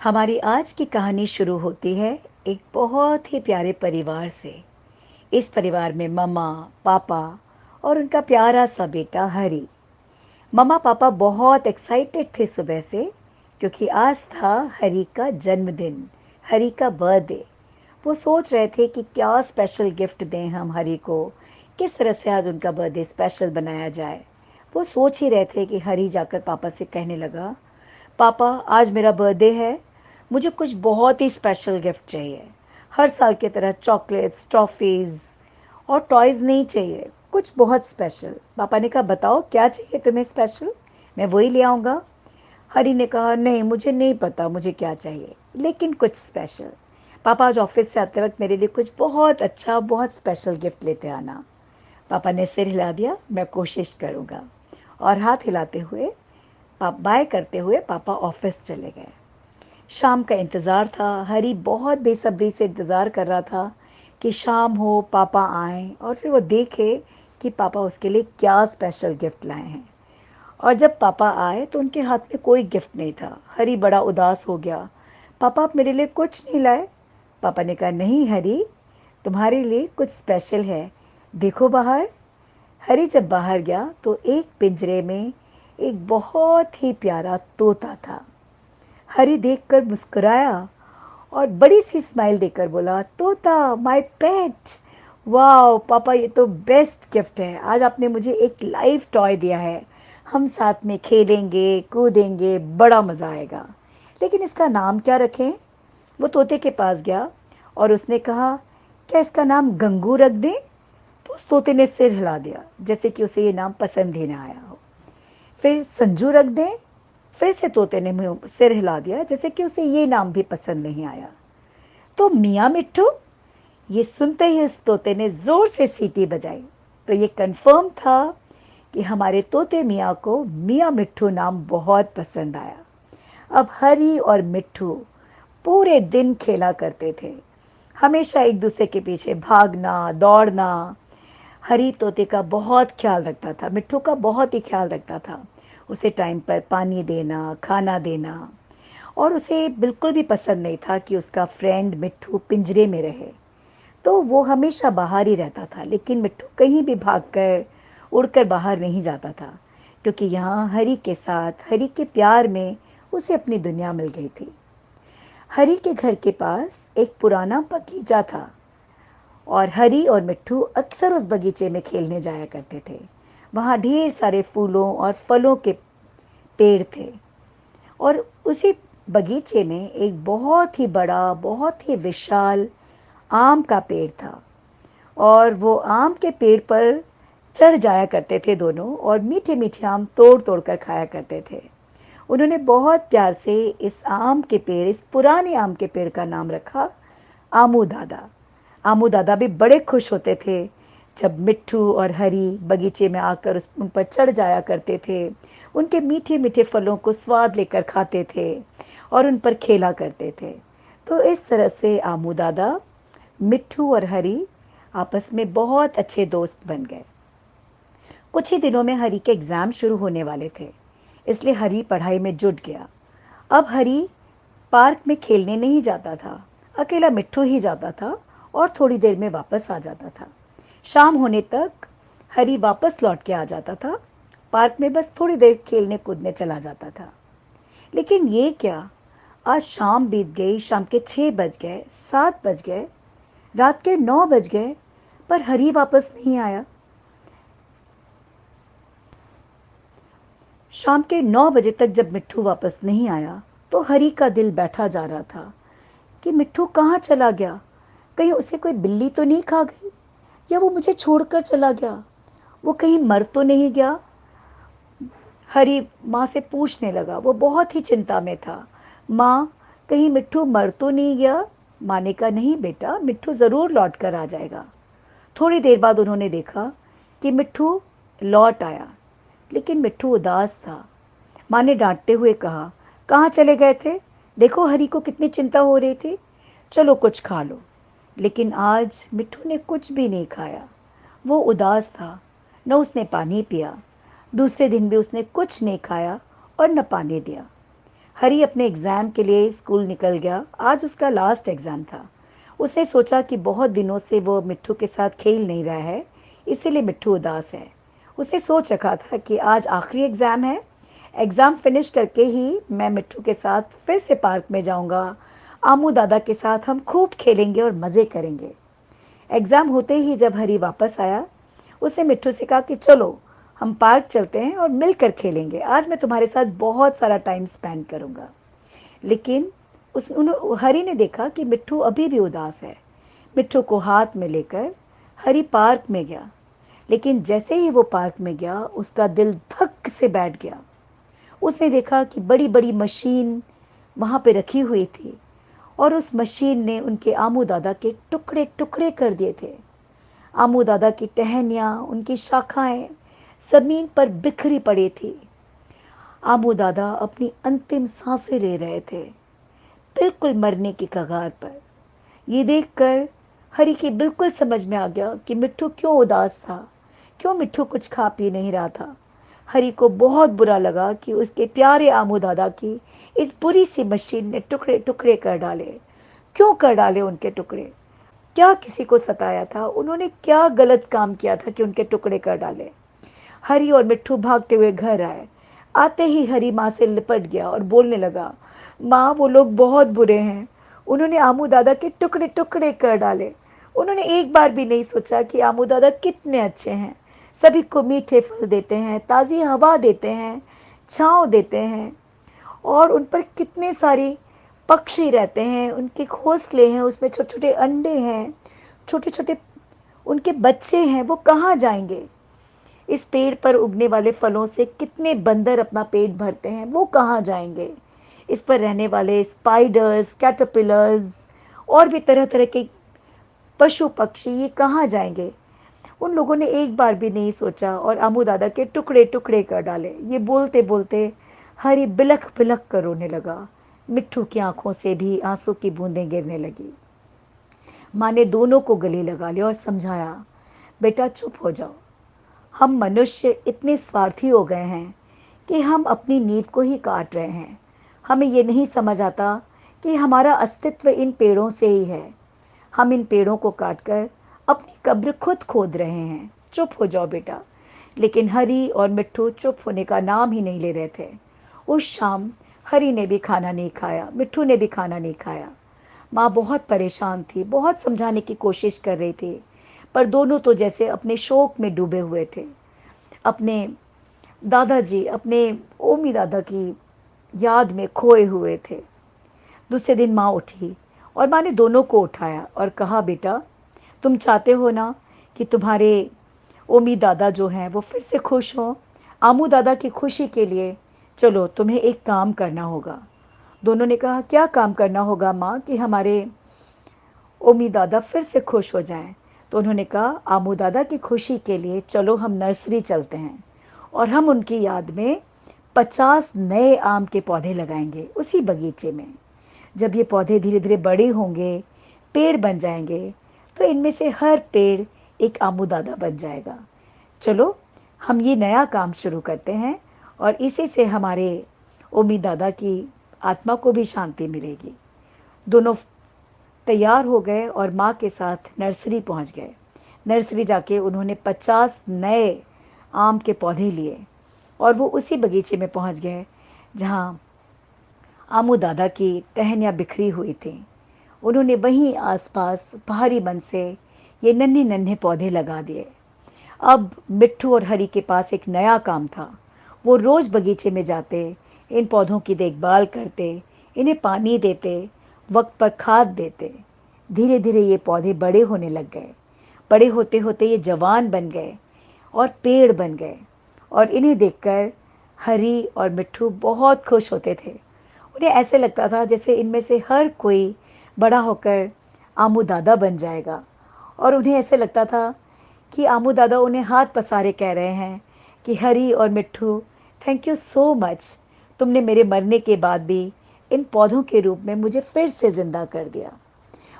हमारी आज की कहानी शुरू होती है एक बहुत ही प्यारे परिवार से। इस परिवार में मम्मा, पापा और उनका प्यारा सा बेटा हरी। मम्मा पापा बहुत एक्साइटेड थे सुबह से, क्योंकि आज था हरी का जन्मदिन, हरी का बर्थडे। वो सोच रहे थे कि क्या स्पेशल गिफ्ट दें हम हरी को, किस तरह से आज उनका बर्थडे स्पेशल बनाया जाए। वो सोच ही रहे थे कि हरी जाकर पापा से कहने लगा, पापा आज मेरा बर्थडे है, मुझे कुछ बहुत ही स्पेशल गिफ्ट चाहिए। हर साल की तरह चॉकलेट्स, टॉफ़ीज़ और टॉयज़ नहीं चाहिए, कुछ बहुत स्पेशल। पापा ने कहा बताओ क्या चाहिए तुम्हें स्पेशल, मैं वही ले आऊँगा। हरी ने कहा नहीं, मुझे नहीं पता मुझे क्या चाहिए, लेकिन कुछ स्पेशल। पापा आज ऑफिस से आते वक्त मेरे लिए कुछ बहुत अच्छा, बहुत स्पेशल गिफ्ट लेते आना। पापा ने सिर हिला दिया, मैं कोशिश करूँगा। और हाथ हिलाते हुए बाय करते हुए पापा ऑफिस चले गए। शाम का इंतज़ार था। हरी बहुत बेसब्री से इंतज़ार कर रहा था कि शाम हो, पापा आएँ और फिर वो देखे कि पापा उसके लिए क्या स्पेशल गिफ्ट लाए हैं। और जब पापा आए तो उनके हाथ में कोई गिफ्ट नहीं था। हरी बड़ा उदास हो गया। पापा आप मेरे लिए कुछ नहीं लाए? पापा ने कहा नहीं हरी, तुम्हारे लिए कुछ स्पेशल है, देखो बाहर। हरी जब बाहर गया तो एक पिंजरे में एक बहुत ही प्यारा तोता था। हरी देखकर मुस्कुराया और बड़ी सी स्माइल देकर बोला, तोता माय पेट। वाह पापा, ये तो बेस्ट गिफ्ट है, आज आपने मुझे एक लाइव टॉय दिया है। हम साथ में खेलेंगे, कूदेंगे, बड़ा मज़ा आएगा। लेकिन इसका नाम क्या रखें? वो तोते के पास गया और उसने कहा, क्या इसका नाम गंगू रख दें? तो उस तोते ने सिर हिला दिया, जैसे कि उसे ये नाम पसंद ही ना आया हो। फिर संजू रख दें? फिर से तोते ने सिर हिला दिया, जैसे कि उसे ये नाम भी पसंद नहीं आया। तो मियाँ मिट्ठू? ये सुनते ही उस तोते ने ज़ोर से सीटी बजाई। तो ये कंफर्म था कि हमारे तोते मियाँ को मियाँ मिट्ठू नाम बहुत पसंद आया। अब हरी और मिट्ठू पूरे दिन खेला करते थे, हमेशा एक दूसरे के पीछे भागना, दौड़ना। हरी तोते का बहुत ख्याल रखता था, मिट्ठू का बहुत ही ख्याल रखता था। उसे टाइम पर पानी देना, खाना देना। और उसे बिल्कुल भी पसंद नहीं था कि उसका फ्रेंड मिट्ठू पिंजरे में रहे। तो वो हमेशा बाहर ही रहता था, लेकिन मिट्ठू कहीं भी भागकर, उड़कर बाहर नहीं जाता था, क्योंकि यहाँ हरी के साथ, हरी के प्यार में उसे अपनी दुनिया मिल गई थी। हरी के घर के पास एक पुराना बगीचा था और हरी और मिट्ठू अक्सर उस बगीचे में खेलने जाया करते थे। वहाँ ढेर सारे फूलों और फलों के पेड़ थे और उसी बगीचे में एक बहुत ही बड़ा, बहुत ही विशाल आम का पेड़ था। और वो आम के पेड़ पर चढ़ जाया करते थे दोनों और मीठे मीठे आम तोड़ तोड़ कर खाया करते थे। उन्होंने बहुत प्यार से इस आम के पेड़, इस पुराने आम के पेड़ का नाम रखा आमू दादा। आमू दादा भी बड़े खुश होते थे जब मिट्ठू और हरी बगीचे में आकर उन पर चढ़ जाया करते थे, उनके मीठे मीठे फलों को स्वाद लेकर खाते थे और उन पर खेला करते थे। तो इस तरह से आमू दादा, मिट्ठू और हरी आपस में बहुत अच्छे दोस्त बन गए। कुछ ही दिनों में हरी के एग्ज़ाम शुरू होने वाले थे, इसलिए हरी पढ़ाई में जुट गया। अब हरी पार्क में खेलने नहीं जाता था, अकेला मिट्ठू ही जाता था और थोड़ी देर में वापस आ जाता था। शाम होने तक हरी वापस लौट के आ जाता था, पार्क में बस थोड़ी देर खेलने कूदने चला जाता था। लेकिन ये क्या, आज शाम बीत गई, शाम के 6 बज गए, 7 बज गए, रात के 9 बज गए, पर हरी वापस नहीं आया। शाम के 9 बजे तक जब मिट्ठू वापस नहीं आया तो हरी का दिल बैठा जा रहा था कि मिट्ठू कहाँ चला गया, कहीं उसे कोई बिल्ली तो नहीं खा गई, या वो मुझे छोड़कर चला गया, वो कहीं मर तो नहीं गया। हरी माँ से पूछने लगा, वो बहुत ही चिंता में था। माँ, कहीं मिट्ठू मर तो नहीं गया? माँ ने कहा नहीं बेटा, मिट्ठू ज़रूर लौट कर आ जाएगा। थोड़ी देर बाद उन्होंने देखा कि मिट्ठू लौट आया, लेकिन मिट्ठू उदास था। माँ ने डांटते हुए कहा, कहाँ चले गए थे? देखो हरी को कितनी चिंता हो रही थी, चलो कुछ खा लो। लेकिन आज मिट्ठू ने कुछ भी नहीं खाया, वो उदास था। न उसने पानी पिया, दूसरे दिन भी उसने कुछ नहीं खाया और न पानी दिया। हरी अपने एग्ज़ाम के लिए स्कूल निकल गया। आज उसका लास्ट एग्ज़ाम था। उसने सोचा कि बहुत दिनों से वो मिट्ठू के साथ खेल नहीं रहा है, इसीलिए मिट्ठू उदास है। उसने सोच रखा था कि आज आखिरी एग्ज़ाम है, एग्ज़ाम फिनिश करके ही मैं मिट्ठू के साथ फिर से पार्क में जाऊंगा। आमू दादा के साथ हम खूब खेलेंगे और मज़े करेंगे। एग्ज़ाम होते ही जब हरी वापस आया, उसने मिट्ठू से कहा कि चलो हम पार्क चलते हैं और मिलकर खेलेंगे। आज मैं तुम्हारे साथ बहुत सारा टाइम स्पेंड करूंगा। लेकिन हरी ने देखा कि मिट्ठू अभी भी उदास है। मिट्ठू को हाथ में लेकर हरी पार्क में गया। लेकिन जैसे ही वो पार्क में गया, उसका दिल धक से बैठ गया। उसने देखा कि बड़ी बड़ी मशीन वहाँ पे रखी हुई थी और उस मशीन ने उनके आमू दादा के टुकड़े टुकड़े कर दिए थे। आमू दादा की टहनियाँ, उनकी शाखाएं ज़मीन पर बिखरी पड़ी थी। आमू दादा अपनी अंतिम सांसें ले रहे थे, बिल्कुल मरने की कगार पर। ये देखकर हरी की बिल्कुल समझ में आ गया कि मिट्ठू क्यों उदास था, क्यों मिट्ठू कुछ खा पी नहीं रहा था। हरी को बहुत बुरा लगा कि उसके प्यारे आमू दादा की इस बुरी सी मशीन ने टुकड़े टुकड़े कर डाले। क्यों कर डाले उनके टुकड़े? क्या किसी को सताया था? उन्होंने क्या गलत काम किया था कि उनके टुकड़े कर डाले? हरी और मिट्ठू भागते हुए घर आए। आते ही हरी माँ से लिपट गया और बोलने लगा, माँ वो लोग बहुत बुरे हैं। उन्होंने आमू दादा के टुकड़े टुकड़े कर डाले। उन्होंने एक बार भी नहीं सोचा कि आमू दादा कितने अच्छे हैं। सभी को मीठे फल देते हैं, ताज़ी हवा देते हैं, छाँव देते हैं और उन पर कितने सारे पक्षी रहते हैं, उनके घोंसले हैं, उसमें छोटे छोटे अंडे हैं, छोटे छोटे उनके बच्चे हैं। वो कहाँ जाएंगे? इस पेड़ पर उगने वाले फलों से कितने बंदर अपना पेट भरते हैं, वो कहाँ जाएंगे? इस पर रहने वाले स्पाइडर्स, कैटरपिलर्स और भी तरह तरह के पशु पक्षी, ये कहाँ जाएंगे? उन लोगों ने एक बार भी नहीं सोचा और आमू दादा के टुकड़े टुकड़े कर डाले। ये बोलते बोलते हरी बिलख बिलख कर रोने लगा। मिट्ठू की आंखों से भी आंसू की बूंदें गिरने लगी। माँ ने दोनों को गले लगा लिया और समझाया, बेटा चुप हो जाओ। हम मनुष्य इतने स्वार्थी हो गए हैं कि हम अपनी नींव को ही काट रहे हैं। हमें ये नहीं समझ आता कि हमारा अस्तित्व इन पेड़ों से ही है। हम इन पेड़ों को काटकर अपनी कब्र खुद खोद रहे हैं। चुप हो जाओ बेटा। लेकिन हरी और मिट्ठू चुप होने का नाम ही नहीं ले रहे थे। उस शाम हरी ने भी खाना नहीं खाया, मिट्ठू ने भी खाना नहीं खाया। माँ बहुत परेशान थी, बहुत समझाने की कोशिश कर रही थी, पर दोनों तो जैसे अपने शोक में डूबे हुए थे। अपने दादाजी, अपने ओमी दादा की याद में खोए हुए थे। दूसरे दिन माँ उठी और माँ ने दोनों को उठाया और कहा, बेटा तुम चाहते हो ना कि तुम्हारे ओमी दादा जो हैं वो फिर से खुश हों? आमू दादा की खुशी के लिए चलो तुम्हें एक काम करना होगा। दोनों ने कहा, क्या काम करना होगा माँ कि हमारे ओमी दादा फिर से खुश हो जाएं? तो उन्होंने कहा, आमू दादा की खुशी के लिए चलो हम नर्सरी चलते हैं और हम उनकी याद में 50 नए आम के पौधे लगाएंगे उसी बगीचे में। जब ये पौधे धीरे धीरे बड़े होंगे, पेड़ बन जाएंगे, तो इनमें से हर पेड़ एक आमू दादा बन जाएगा। चलो हम ये नया काम शुरू करते हैं और इसी से हमारे ओमी दादा की आत्मा को भी शांति मिलेगी। दोनों तैयार हो गए और माँ के साथ नर्सरी पहुँच गए। नर्सरी जाके उन्होंने 50 नए आम के पौधे लिए और वो उसी बगीचे में पहुँच गए जहाँ आमू दादा की टहनियाँ बिखरी हुई थीं। उन्होंने वहीं आसपास भारी मन से ये नन्हे नन्हे पौधे लगा दिए। अब मिट्ठू और हरी के पास एक नया काम था। वो रोज़ बगीचे में जाते, इन पौधों की देखभाल करते, इन्हें पानी देते, वक्त पर खाद देते। धीरे धीरे ये पौधे बड़े होने लग गए। बड़े होते होते ये जवान बन गए और पेड़ बन गए और इन्हें देखकर हरी और मिट्ठू बहुत खुश होते थे। उन्हें ऐसे लगता था जैसे इनमें से हर कोई बड़ा होकर आमू दादा बन जाएगा और उन्हें ऐसे लगता था कि आमू दादा उन्हें हाथ पसारे कह रहे हैं कि हरी और मिट्ठू, थैंक यू सो मच। तुमने मेरे मरने के बाद भी इन पौधों के रूप में मुझे फिर से ज़िंदा कर दिया।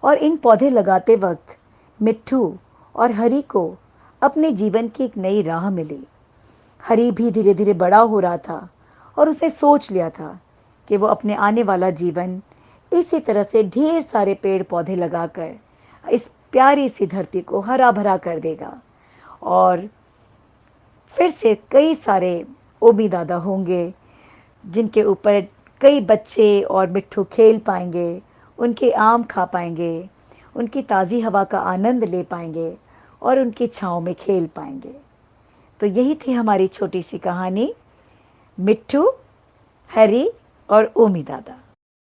और इन पौधे लगाते वक्त मिट्ठू और हरी को अपने जीवन की एक नई राह मिली। हरी भी धीरे धीरे बड़ा हो रहा था और उसने सोच लिया था कि वो अपने आने वाला जीवन इसी तरह से ढेर सारे पेड़ पौधे लगाकर इस प्यारी सी धरती को हरा भरा कर देगा। और फिर से कई सारे ओमी दादा होंगे जिनके ऊपर कई बच्चे और मिट्ठू खेल पाएंगे, उनके आम खा पाएंगे, उनकी ताज़ी हवा का आनंद ले पाएंगे और उनकी छाँव में खेल पाएंगे। तो यही थी हमारी छोटी सी कहानी, मिट्ठू, हरी और ओमी दादा।